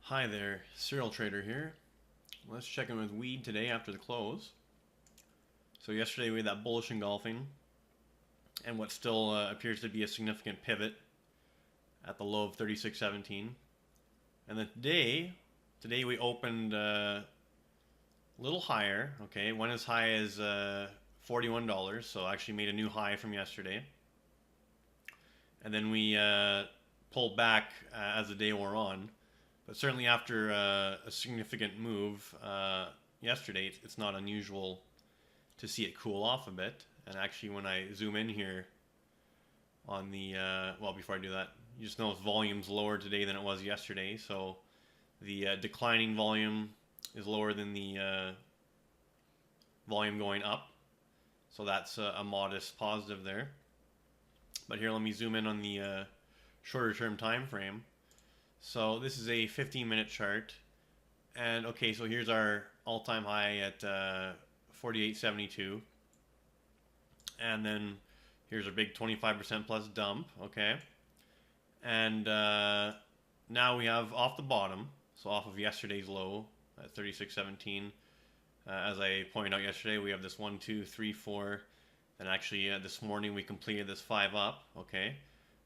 Hi there, Serial Trader here. Let's check in with weed today after the close. So yesterday we had that bullish engulfing and what still appears to be a significant pivot at the low of 36.17. And then today we opened a little higher. Okay, went as high as $41, so actually made a new high from yesterday. And then we pulled back as the day wore on. But certainly after a significant move yesterday, it's not unusual to see it cool off a bit. And actually when I zoom in here on the, well, before I do that, you just notice volume's lower today than it was yesterday. So the declining volume is lower than the volume going up. So that's a modest positive there. But here, let me zoom in on the shorter term time frame. So this is a 15-minute chart, and okay, so here's our all-time high at 48.72, and then here's our big 25% plus dump, okay, and now we have off the bottom, so off of yesterday's low at 36.17. As I pointed out yesterday, we have this 1, 2, 3, 4, and actually this morning we completed this 5 up, okay,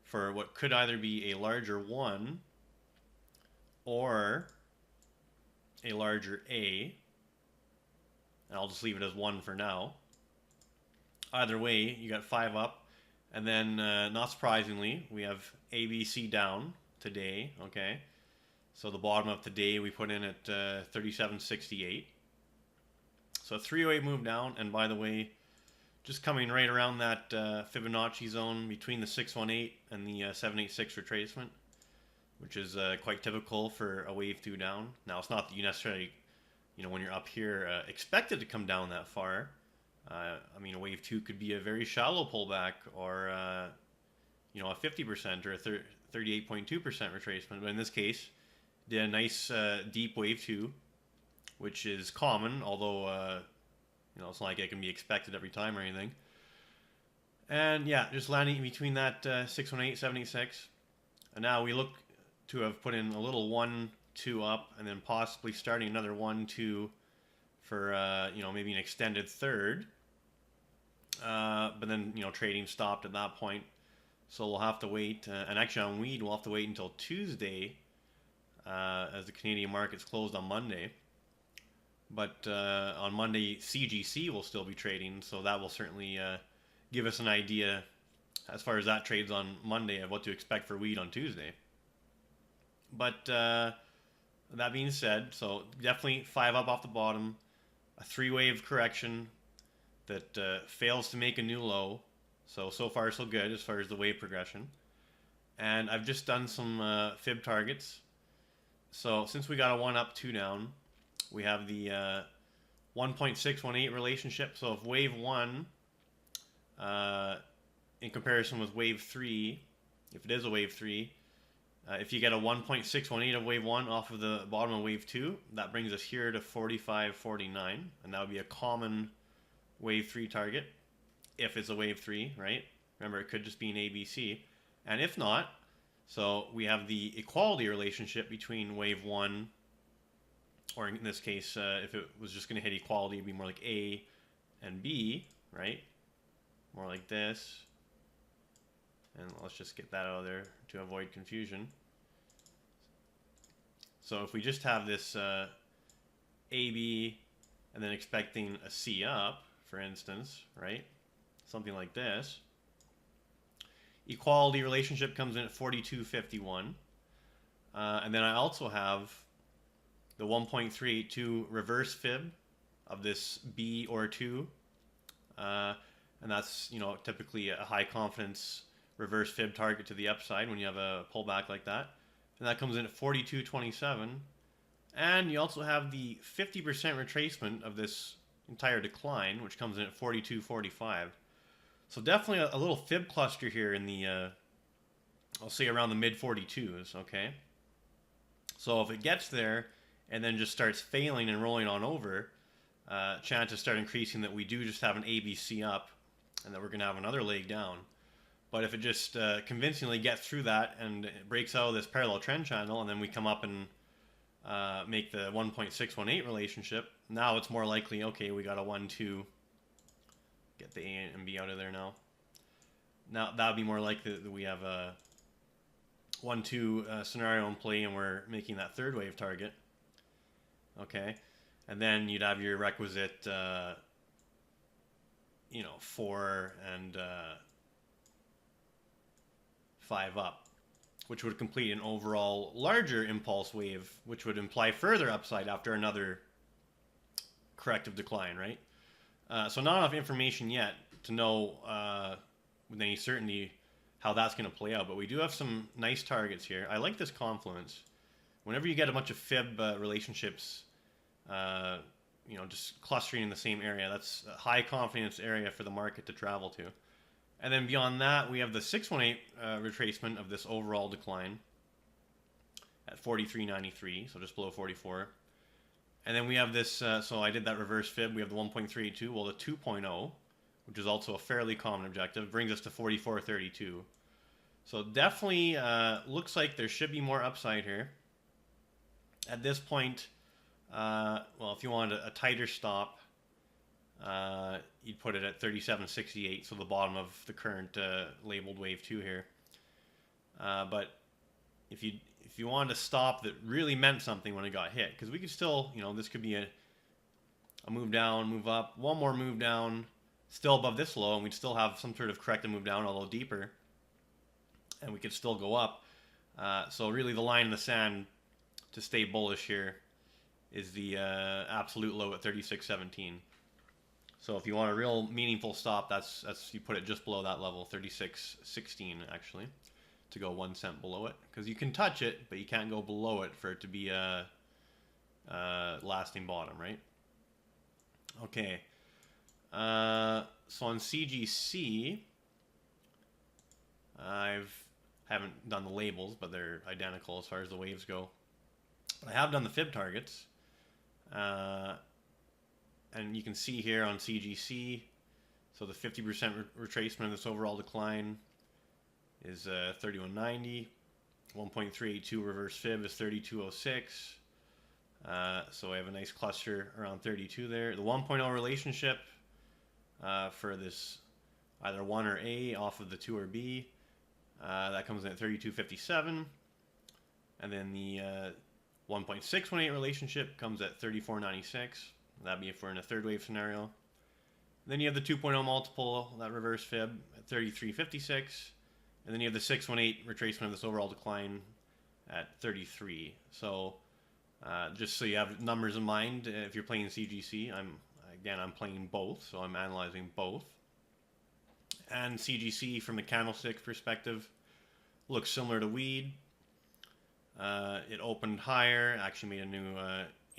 for what could either be a larger 1 or a larger A, and I'll just leave it as 1 for now. Either way, you got 5 up, and then not surprisingly, we have ABC down today, okay? So the bottom of today we put in at 37.68. So a 308 move down, and by the way, just coming right around that Fibonacci zone between the 618 and the 786 retracement, which is quite typical for a wave 2 down. Now, it's not that you necessarily, when you're up here, expect it to come down that far. I mean, a wave 2 could be a very shallow pullback, or a 50% or a 38.2% retracement. But in this case, did a nice deep wave 2, which is common, although it's not like it can be expected every time or anything. And yeah, just landing in between that 618, 786. And now we look to have put in a little 1, 2 up, and then possibly starting another 1, 2 for maybe an extended third. But then trading stopped at that point, so we'll have to wait. And actually on weed, we'll have to wait until Tuesday, as the Canadian markets closed on Monday. But on Monday, CGC will still be trading, so that will certainly give us an idea as far as that trades on Monday of what to expect for weed on Tuesday. But that being said, so definitely 5 up off the bottom, a 3-wave correction that fails to make a new low. So far so good as far as the wave progression. And I've just done some fib targets. So since we got a 1 up, 2 down, we have the 1.618 relationship. So if wave 1, in comparison with wave 3, if it is a wave 3, if you get a 1.618 of wave 1 off of the bottom of wave 2, that brings us here to 45.49, and that would be a common wave 3 target if it's a wave 3, right? Remember, it could just be an ABC. And if not, so we have the equality relationship between wave 1, or in this case, if it was just going to hit equality, it'd be more like A and B, right? More like this. And let's just get that out of there to avoid confusion. So if we just have this AB and then expecting a C up, for instance, right? Something like this. Equality relationship comes in at 42.51. And then I also have the 1.382 reverse fib of this B or 2. And that's, typically a high confidence reverse fib target to the upside when you have a pullback like that. And that comes in at 42.27. And you also have the 50% retracement of this entire decline, which comes in at 42.45. So definitely a little fib cluster here in the, I'll say around the mid 42s, okay? So if it gets there and then just starts failing and rolling on over, chances start increasing that we do just have an ABC up and that we're going to have another leg down. But if it just convincingly gets through that and it breaks out of this parallel trend channel, and then we come up and make the 1.618 relationship. Now it's more likely, okay, we got a 1, 2, get the A and B out of there now. Now that would be more likely that we have a 1, 2 scenario in play and we're making that third wave target. Okay, and then you'd have your requisite, 4 and 5 up, which would complete an overall larger impulse wave, which would imply further upside after another corrective decline, right? So not enough information yet to know with any certainty how that's going to play out, but we do have some nice targets here. I like this confluence. Whenever you get a bunch of fib relationships, just clustering in the same area, that's a high confidence area for the market to travel to. And then beyond that, we have the 618 retracement of this overall decline at 43.93, so just below 44. And then we have this, so I did that reverse fib, we have the 1.32, well the 2.0, which is also a fairly common objective, brings us to 44.32. So definitely looks like there should be more upside here. At this point, if you wanted a tighter stop, you'd put it at 37.68, so the bottom of the current labeled wave 2 here. But if you wanted to stop that really meant something when it got hit, because we could still, this could be a move down, move up, one more move down, still above this low, and we'd still have some sort of corrective move down, although deeper, and we could still go up. So really the line in the sand to stay bullish here is the absolute low at 36.17. So if you want a real meaningful stop, that's you put it just below that level, 36.16 actually, to go 1 cent below it. Because you can touch it, but you can't go below it for it to be a lasting bottom, right? Okay. So on CGC, haven't done the labels, but they're identical as far as the waves go. But I have done the fib targets. And you can see here on CGC, so the 50% retracement of this overall decline is 31.90. 1.382 reverse fib is 32.06. So I have a nice cluster around 32 there. The 1.0 relationship for this either 1 or A off of the 2 or B, that comes in at 32.57. And then the 1.618 relationship comes at 34.96. That'd be if we're in a third wave scenario. Then you have the 2.0 multiple, that reverse fib at 33.56. And then you have the 618 retracement of this overall decline at 33. So just so you have numbers in mind, if you're playing CGC, I'm playing both, so I'm analyzing both. And CGC from a candlestick perspective looks similar to weed. It opened higher, actually made a new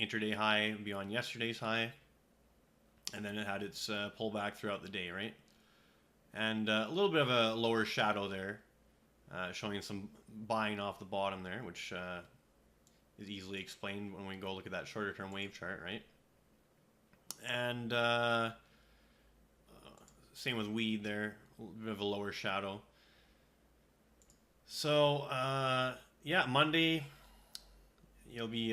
intraday high beyond yesterday's high, and then it had its pullback throughout the day, right? And a little bit of a lower shadow there, showing some buying off the bottom there, which is easily explained when we go look at that shorter term wave chart, right? And same with weed there, a little bit of a lower shadow. So yeah, Monday you'll be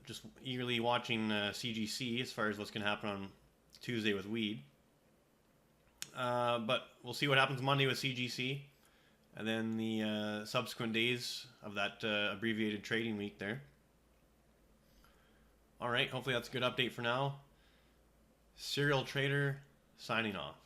just eagerly watching CGC as far as what's going to happen on Tuesday with weed. But we'll see what happens Monday with CGC, and then the subsequent days of that abbreviated trading week there. All right, hopefully that's a good update for now. Serial Trader signing off.